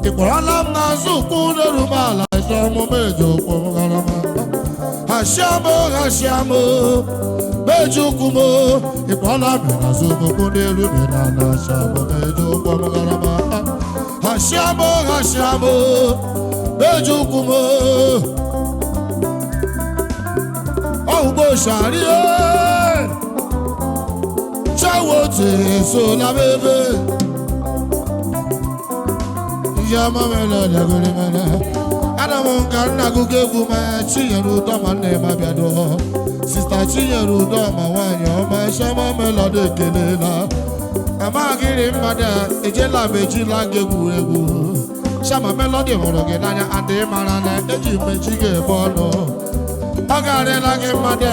Ikwala mnazuku nerumala Shamu mejoku Hashamo Mejukumo Ikwala mnazuku nerumala Shamu mejoku Hashamo Mejukumo Ugochinyere Chawote so la bebe Yama mela la gole mela Adamu kana gugebu ma Chinyere doma ne ma biado Sister Chinyere doma wanyo ma Shama mela de kelela Amagiri mada ejela beji la gebu egu Shama mela de horoge nanya ande marana eji meji ge bono Agare la ge mada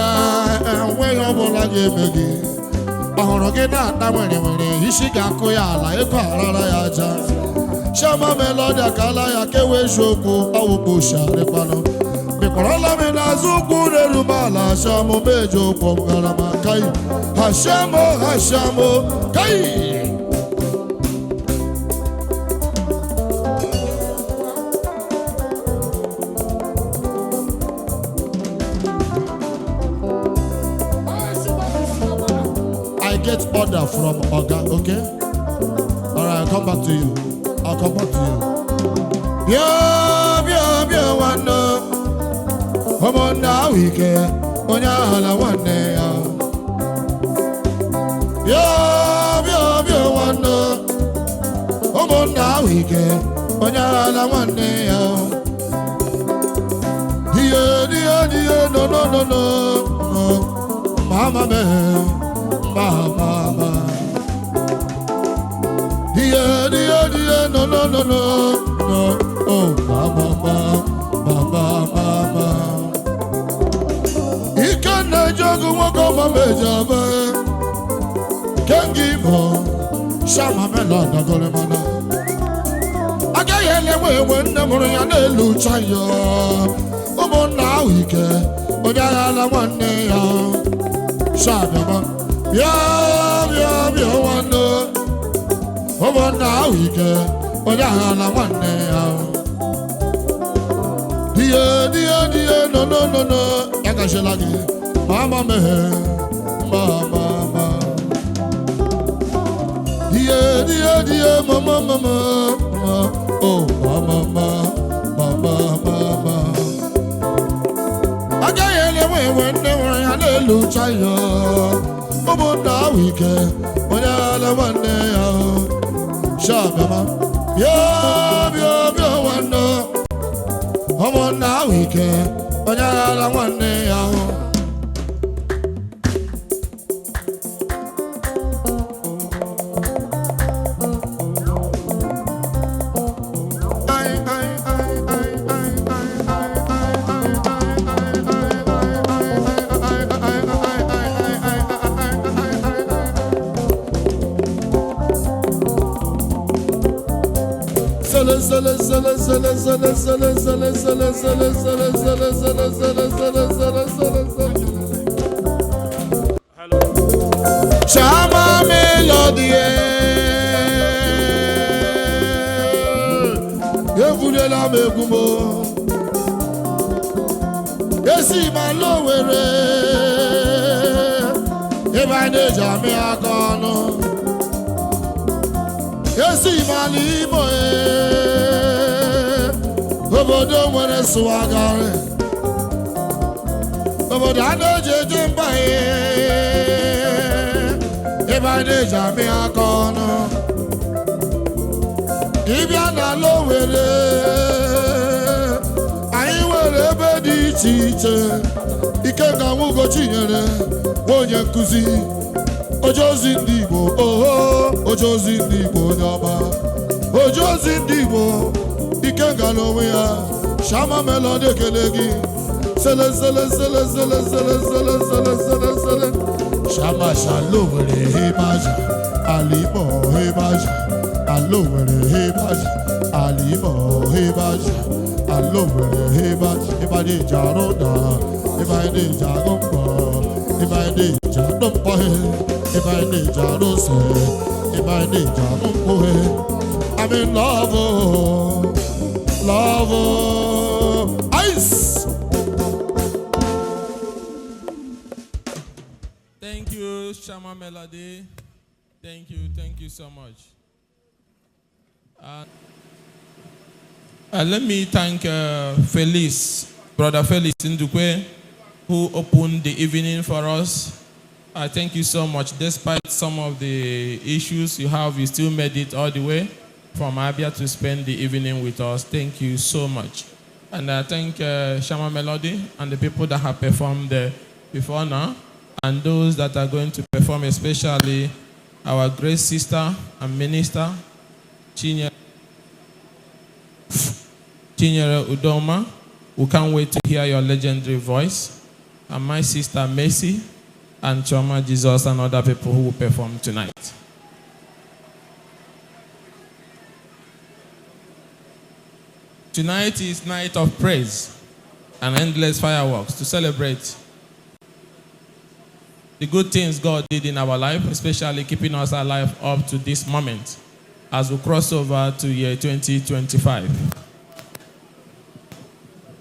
we yobo la ge begi Ahoroge na damwere were ishiga koya ala eko arara ya ja Shama melody akala ya kewe shoku Ugochinyere pano Bikorola mina zuku nerumala Shamo mejo pomgarama kai Hashamo kai I get order from Oga, okay? Alright, I'll come back to you. I'll come back to you. Yo, wano. Come on now, Wike. Onya hala wane ya. Yo, wano. Come on now, Wike. Onya hala wane ya. Dia, no. Mama me. Mama, dia, no, oh, mama. Ikenga jogu wako mabejabe, kengi mo, shama mela na gole mana. Agayele wewe nemuru ya nelu chayo, omo na Wike, onyaya la wane ya, shababa. Yo, wano. Omo na Wike, onya la wane ya. Dia, no. Yaka shelagi, mama me, mama. Dia, mama. Oh, mama. Agayele wewe newe ya nelu chayo. Omo na Wike, onya la wane ya. Shabama, yo, wano. Omo na Wike, onya la wane ya. Shama melody Yevule la megumo Yesi malowere Ebane jami akono Yesi malimo Obodo nwere swagare Obodo anojeje mbaye Ebane jami akono Ibia na lowere Anyị nwere ebe dị iche iche Ikenga Ugochinyere onye nkuzi Ojozi ndị Igbo Ojozi ndị Igbo onye ọma Ojozi ndị Igbo Ikenga n'onwe ya Shama melody ekele gị Sele Shama shalowere hebaja Alimo hebaja Alowere hebaja Alimo hebaja Alowere hebaja Ibade jaroda Ibade jagombo Ibade jadompohe Ibade jarose Ibade jagompohe I'm in love Shama Melody. Thank you so much. Let me thank Brother Felix Ndukwe, who opened the evening for us. Thank you so much. Despite some of the issues you have, you still made it all the way from Abia to spend the evening with us. Thank you so much. And I thank Shama Melody and the people that have performed before now, and those that are going to perform, especially our great sister and minister, Ugochinyere Udoma. We can't wait to hear your legendary voice. And my sister Mercy, and Choma Jesus, and other people who will perform tonight. Tonight is night of praise and endless fireworks to celebrate the good things God did in our life, especially keeping us alive up to this moment as we cross over to year 2025.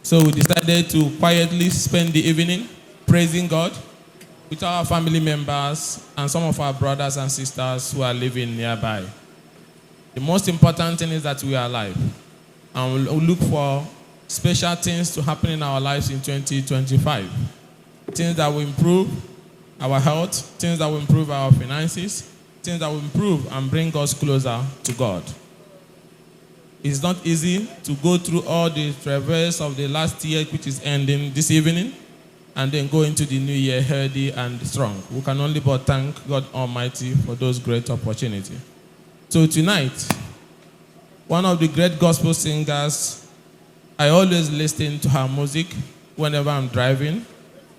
So we decided to quietly spend the evening praising God with our family members and some of our brothers and sisters who are living nearby. The most important thing is that we are alive, and we'll look for special things to happen in our lives in 2025. Things that will improve our health, things that will improve our finances, things that will improve and bring us closer to God. It's not easy to go through all the travails of the last year, which is ending this evening, and then go into the new year healthy and strong. We can only but thank God Almighty for those great opportunities. So tonight, one of the great gospel singers, I always listen to her music whenever I'm driving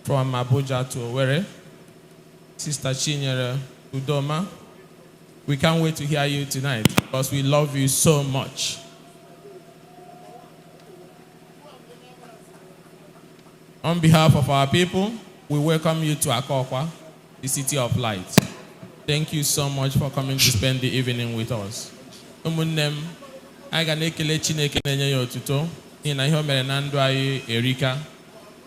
from Abuja to Owerri, Sister Ugochinyere Udoma. We can't wait to hear you tonight because we love you so much. On behalf of our people, we welcome you to Akokwa, the city of light. Thank you so much for coming to spend the evening with us. Umunnem, I ga na-ekele Chineke na-enye ya otuto n'ihi na ihe o mere na ndụ anyị erika.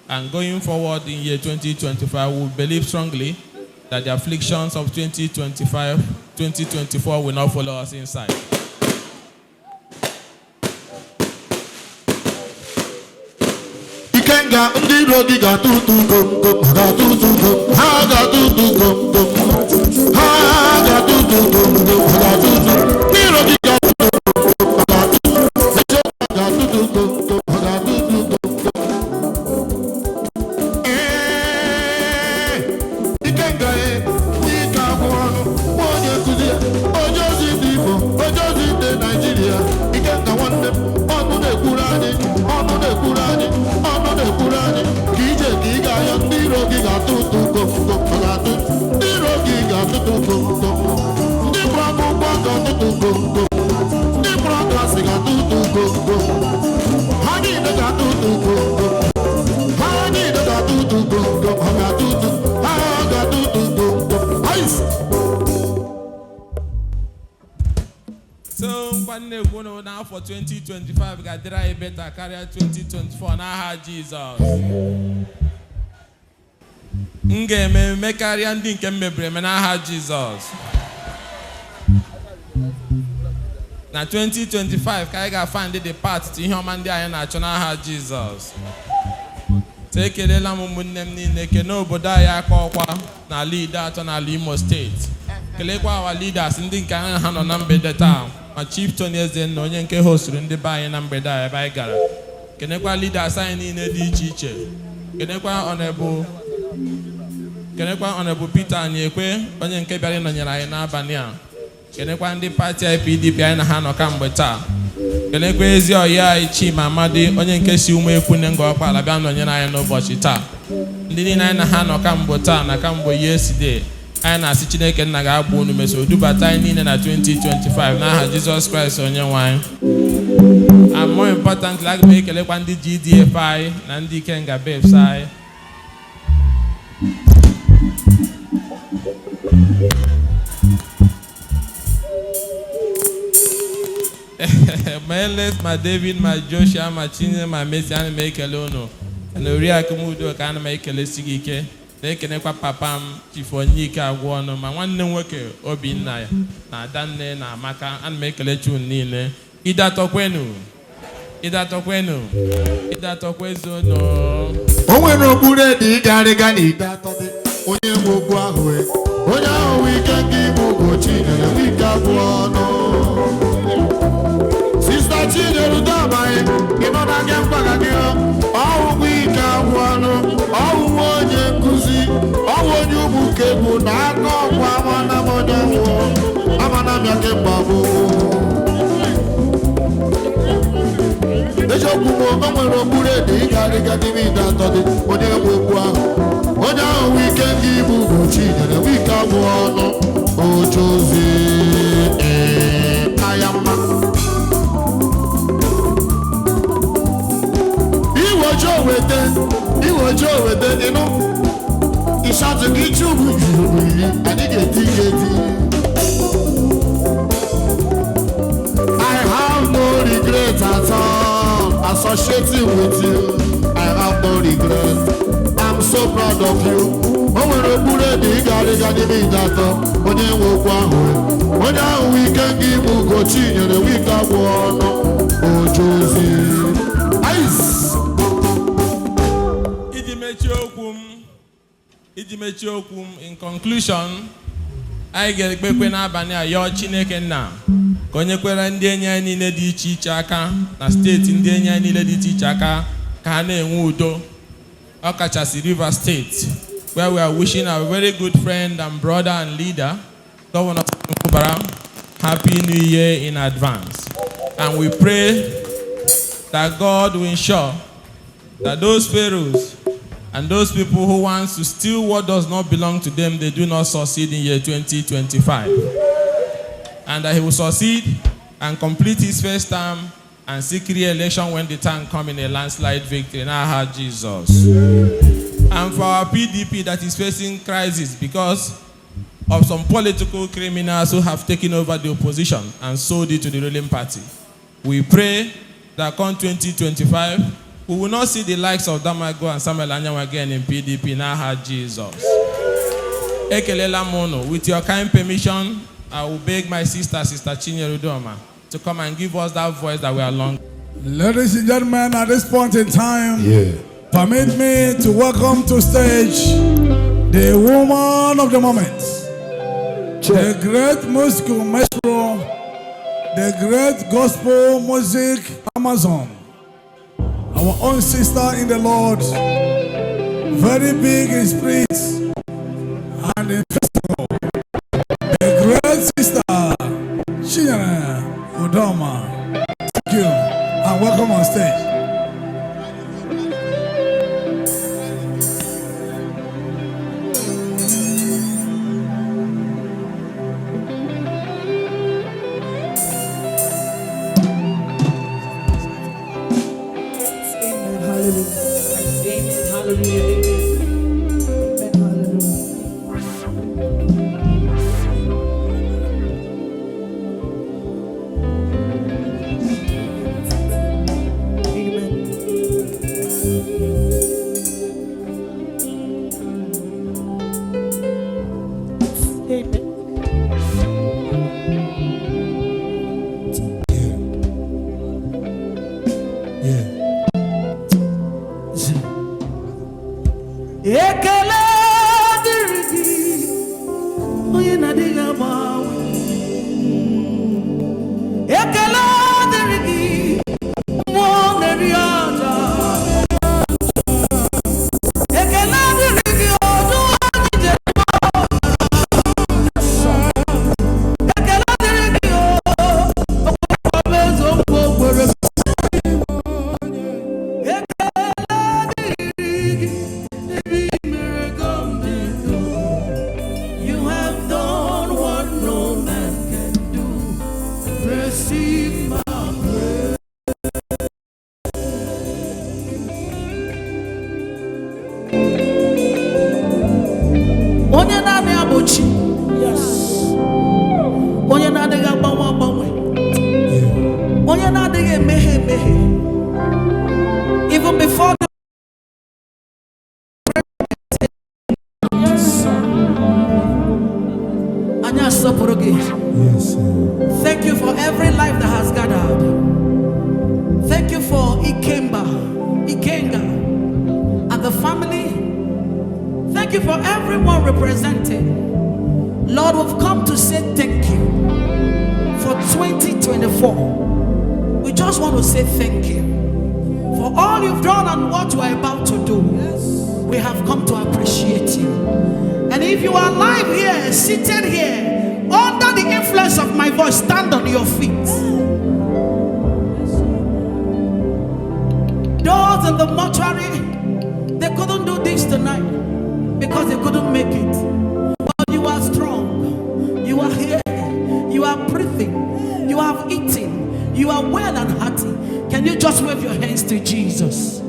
And going forward in year 2025, we believe strongly that the afflictions of 2025, 2024 will not follow us inside. Ikenga ndiro diga tutu gom gom ha tutu gom ha ga tutu gom gom ha ga tutu gom gom ha tutu ndiro diga tutu gom ha tutu ga tutu gom gom ha tutu gom Ikenga ika kwano onye kuzi ojozi dibo ojozi de Nigeria Ikenga wande onu na-ekwuru anyị onu na-ekwuru anyị onu na-ekwuru anyị ka ije ka ị ga-ahịa ndị iro gị ga-atụtụ gomgom ga-atụ ndị iro gị ga-atụtụ gomgom ndị gbara akwụkwọ ga-atụtụ gomgom ndị gbara klasị ga-atụtụ gomgom ha niile ga-atụtụ gomgom ha niile ga-atụtụ gomgom ha ga-atụtụ gomgom So, now for 2025, got dry better carry 2024 n'aha Jesus. Ngeme me carry ndị nke mmebre me n'aha Jesus. Na 2025 ka anyị ga-find the path to ihe ọma ndị anyị na-achọ n'aha Jesus. Tekelela m ụmụnne m niile kene obodo anyị aka ọkwa n'ala Ideato n'ala Imo State. Kelekwa our leaders ndị nke anyị ha nọ na mgbede taa. Ma Chief Tony Ezenna onye nke hosturu ndị be anyị na mgbede a ebe anyị gara. Kenekwa leaders anyị niile dị iche iche. Kenekwa Honorable Peter Anyekwe onye nke bịara ịnọnyere anyị n'abalị a. Kenekwa ndị pati IPOB anyị na ha nọ kamgbe taa. Kenekwa ezi ọya anyị Chima Amadi onye nke si Umekwu Nengo Ọkpala bịa nọnyere anyị n'ụbọchị taa. Ndị niile anyị na ha nọ kamgbe taa na kamgbe yesterday. Anyị na-asị Chineke nna ga-agba unu meso dubata anyị niile na 2025 n'aha Jesus Christ onye nwe anyị. And more importantly, aga m ekelekwa ndị GDF anyị na ndị Ikenga babes anyị. My Ellis, my David, my Joshua, my Chinese, my Messi, and my ekele unu. And Oriakụ Udo ka ana m ekele sigi ike. na-ekenekwa papa m Chief Onyike Agwọnụ ma nwanne m nwoke Obinna na Adanne na Amaka. Ana m ekele unu niile. Ideato kwenu. Ideato kwenu. Ideato kwezono. O nwere okpuru ede ịgarịga na Ideato dị onye nwe okwu ahụ onye ahụ Ikenga bụ Ugochinyere Wike Agwọnụ. Sister Chinyere Udoma ịnọ na gị mkpaga gị ọwụ Wike Agwọnụ ọwụ onye nkụzi ọwụ onye ụmụke bụ na aka ọgwụ amana m onye nwụ amana m ya kemgbe gboo. Eziokwu bụ o nwere okpuru ede ịgarịga n'ime Ideato dị onye nwe okwu ahụ onye ahụ Ikenga bụ Ugochinyere Wike Agwọnụ ojozi aya mma. Iwojo wete ịnụ ịshatụ gị chubu iri anyị ga-eti ga-eti. I have no regret at all associating with you. I have no regret. I'm so proud of you. O nwere okpuru ede ịgarịga n'ime Ideato onye nwe okwu ahụ onye ahụ Ikenga bụ Ugochinyere Wike Agwọnụ ojozi. Iji mechie okwu m, in conclusion, anyị ga-ekpekwe n'abalị a yọọ Chineke Nna ka onye kwere ndị enyi anyị niile dị iche iche aka na steeti ndị enyi anyị niile dị iche iche aka ka ha na-enwe udo. Ọkachasị Rivers State, where we are wishing our very good friend and brother and leader, Governor Tinubu, Happy New Year in advance. And we pray that God will ensure that those pharaohs and those people who want to steal what does not belong to them, they do not succeed in year 2025. And that he will succeed and complete his first term and seek re-election when the time comes in a landslide victory. In our heart, Jesus. And for our PDP that is facing crisis because of some political criminals who have taken over the opposition and sold it to the ruling party, we pray that come 2025, we will not see the likes of Damago and Samuel Anyanwu again in PDP. Now, heart Jesus. Ekelela Mono, with your kind permission, I will beg my sister, Sister Chinyere Udoma, to come and give us that voice that we are long. Ladies and gentlemen, at this point in time, permit me to welcome to stage the woman of the moment, the great musical maestro, the great gospel music Amazon, our own sister in the Lord, very big in spirit and in physical, the great sister Chinyere Udoma. Thank you and welcome on stage. Even before for everyone represented. Lord, we've come to say thank you for 2024. We just want to say thank you for all you've done and what you are about to do. We have come to appreciate you. And if you are alive here, seated here, under the influence of my voice, stand on your feet. Those in the mortuary, they couldn't do this tonight because they couldn't make it. But you are strong. You are here. You are breathing. You have eaten. You are well and hearty. Can you just wave your hands to Jesus?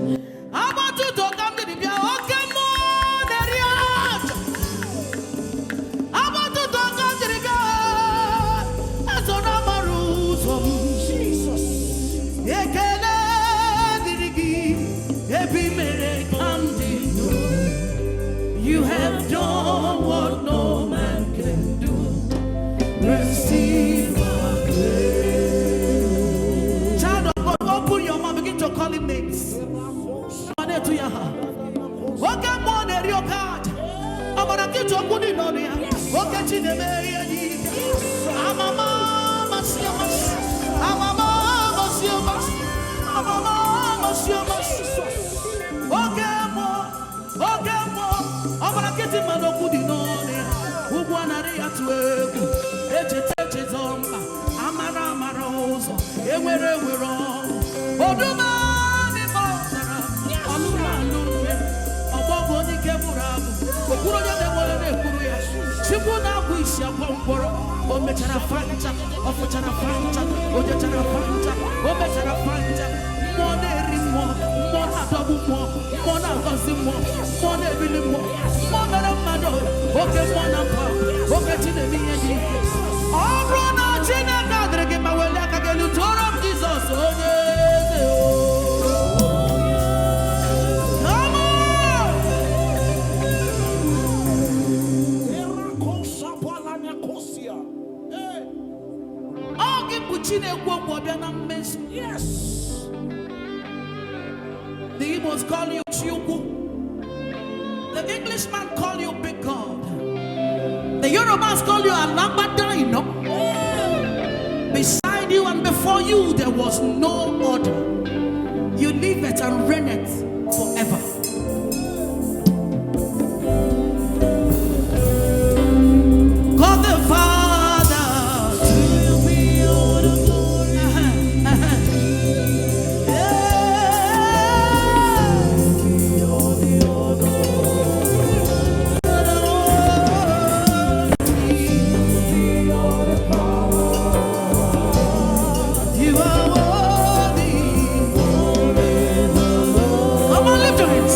You have done what no man can do. Receive our praise. Child of God, open your mouth, begin to call him names. To your heart. Welcome on your card. I'm gonna get to put it on here. Okay, in the I'm a mama, I'm a mama, I'm a mama, okay, more. I'm gonna get him and put it on here. Who wanna react to it? Amara, we're all. Yes. The Igbos call you Chiuku. The Englishman call you Big God. The Yorubas call you nnamdikanu. Beside you and before you there was no other. You live it and reign it forever. God the Father, to be all the glory. You are worthy. Come on, lift your hands.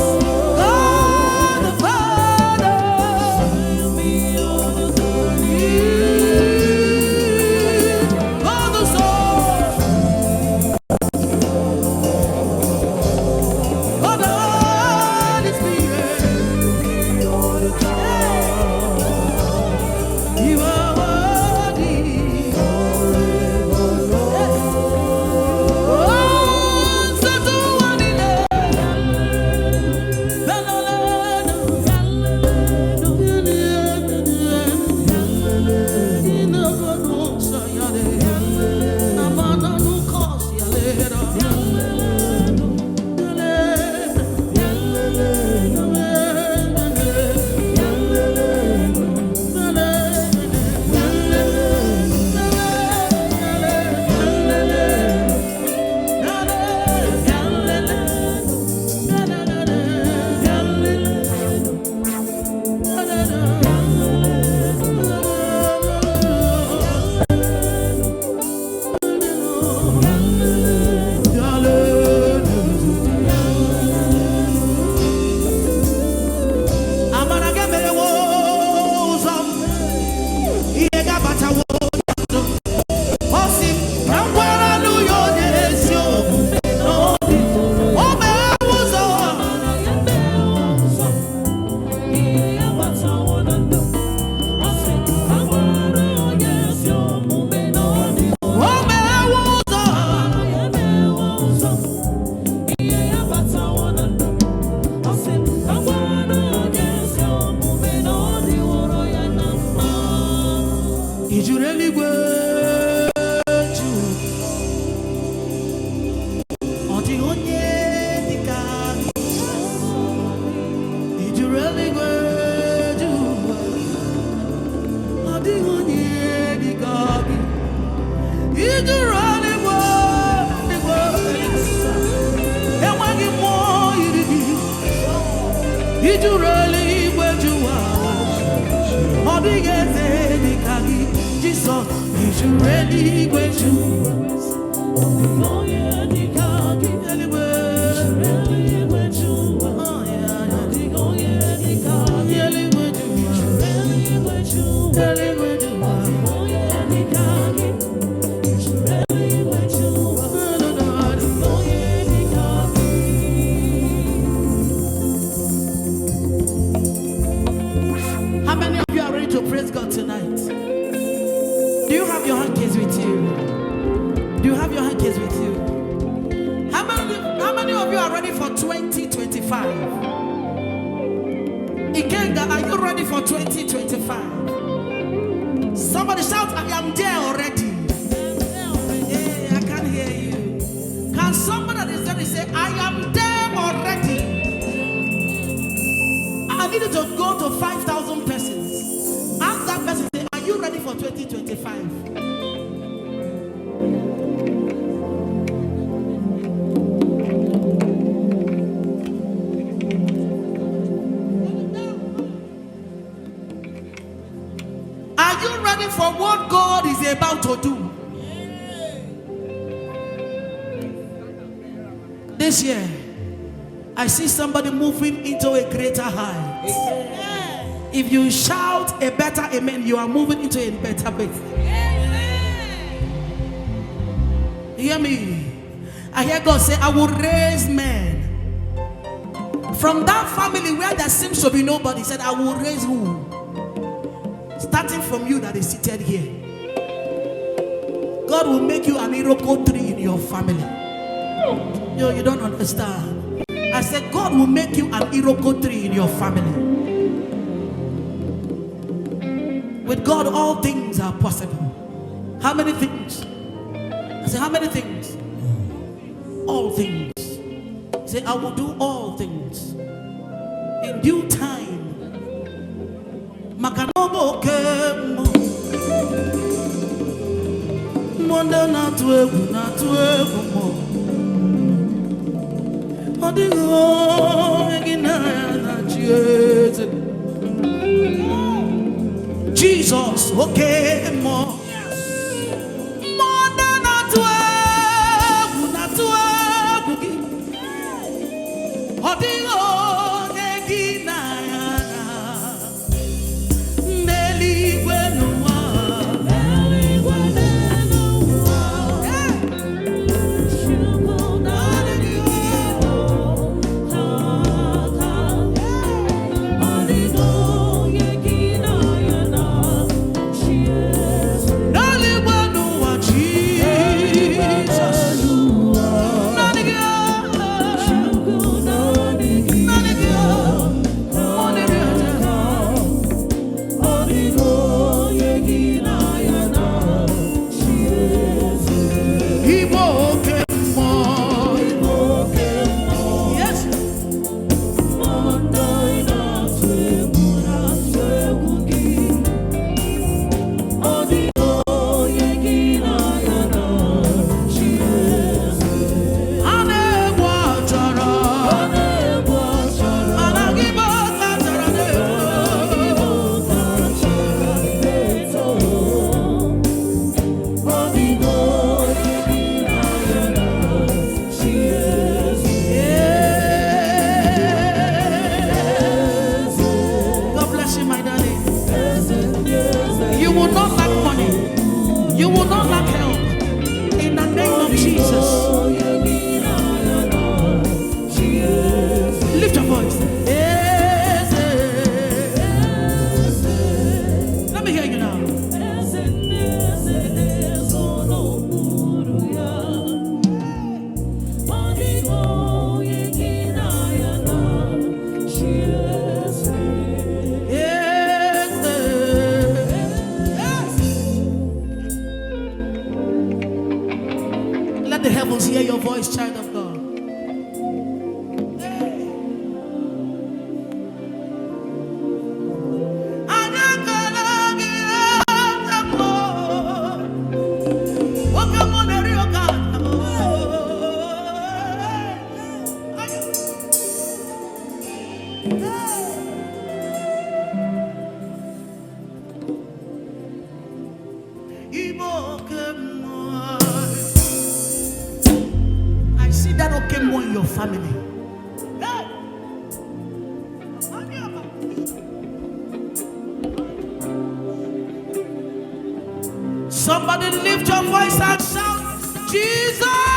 really where you are. All the Jesus, you really where you are. How many of you are ready to praise God tonight? Do you have your handkerchiefs with you? Do you have your handkerchiefs with you? How many of you are ready for 2025? Ikenga, are you ready for 2025? Somebody shout, I am there already. Yeah, I can't hear you. Can somebody that is there say, I am there already? I need you to go to 5,000 persons. Ask that person, say, are you ready for 2025? Are you ready for what God is about to do? This year, I see somebody moving into a greater height. If you shout a better amen, you are moving into a better place. You hear me? I hear God say, I will raise men. From that family where there seems to be nobody, he said, I will raise who? Starting from you that is seated here. God will make you an Iroko tree in your family. You don't understand. I said, God will make you an Iroko tree in your family. With God, all things are possible. How many things? I said, how many things? All things. He said, I will do all things in due time. Makanobo kemo, mwanda na tuebu mo. Odigo egina na chieze. Jesus, okay mo. Mwanda na tuebu ki. Odigo egina. The heavens hear your voice, child of God. see that okay more in your family. Hey. Somebody lift your voice and shout, Jesus!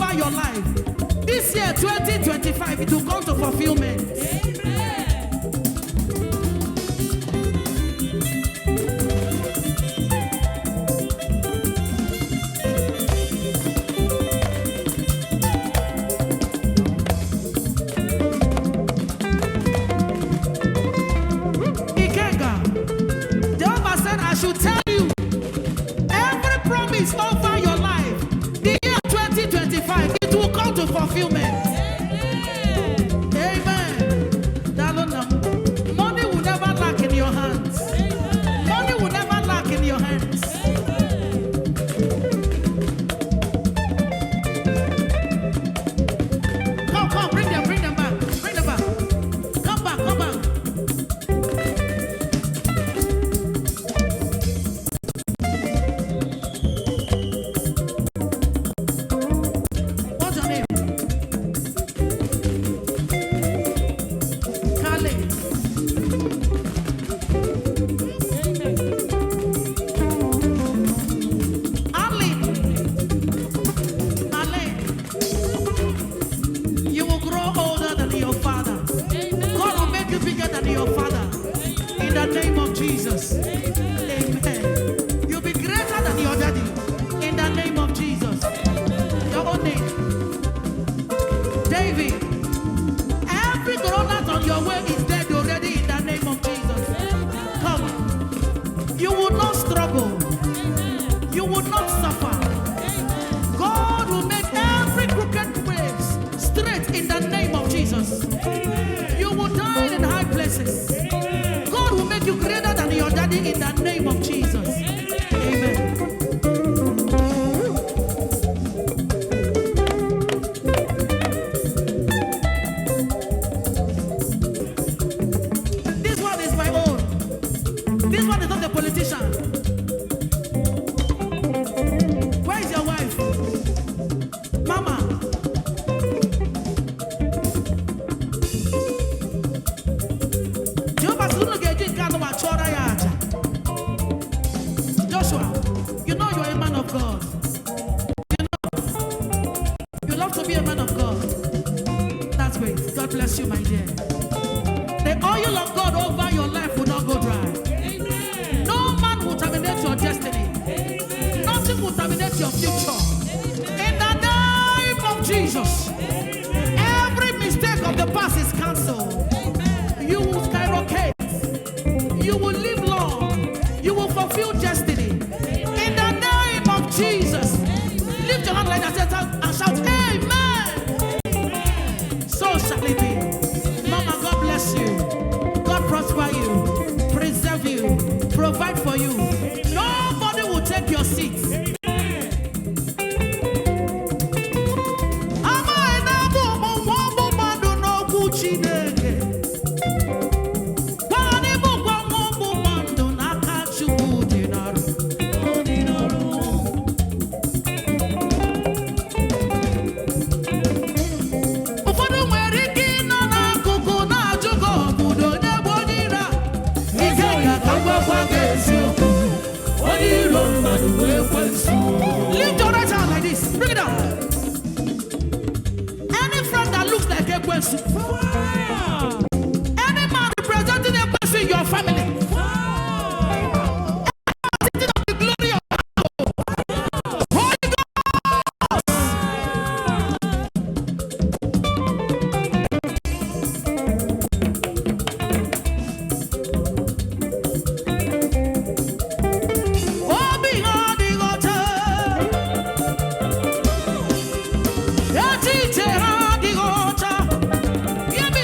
over your life. This year, 2025, it will come to fulfillment. Ikenga, Jehovah said, I should tell you, every promise over your life, the year 2025, it will come to fulfillment. Money will never lack in your hands. Money will never lack in your hands. Come, bring them back. Bring them back. Come back. What's your name? You will grow older than your father. God will make you bigger than your father. In the name of Jesus. Amen. You'll be greater than your daddy. In the name of Jesus. Your own name. David. Every grown-up on your way is dead already in the name of Jesus. Come. You will not struggle. You will not suffer. God will make every crooked ways straight in the name of Jesus. You will dine in high places. God will make you greater than your daddy in the name of Jesus. Amen. This one is my own. This one is not a politician. Where is your wife? Mama. Joshua, you know you're a man of God. You love to be a man of God. That's great. God bless you, my dear. The oil of God over your life will not go dry. Amen. No man will terminate your destiny. Amen. Nothing will terminate your future. Amen. In the name of Jesus. Amen. Every mistake of the past is cancelled. Amen. You will skyrocket. You will live long. You will fulfill destiny. In the name of Jesus. Lift your hand like that and shout, Amen. So shall it be. Mama, God bless you. God prosper you. Preserve you. Provide for you. Nobody will take your seats. Lift your right hand like this. Bring it up. Any friend that looks like a person. Any man representing a person in your family. The glory of Holy Ghost. Hear me.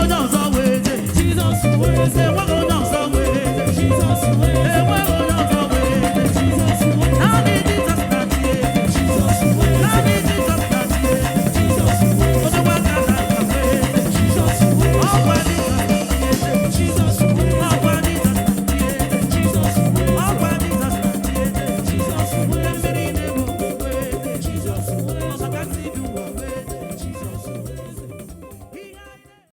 onye ọzọ wee je Jizọs wee ze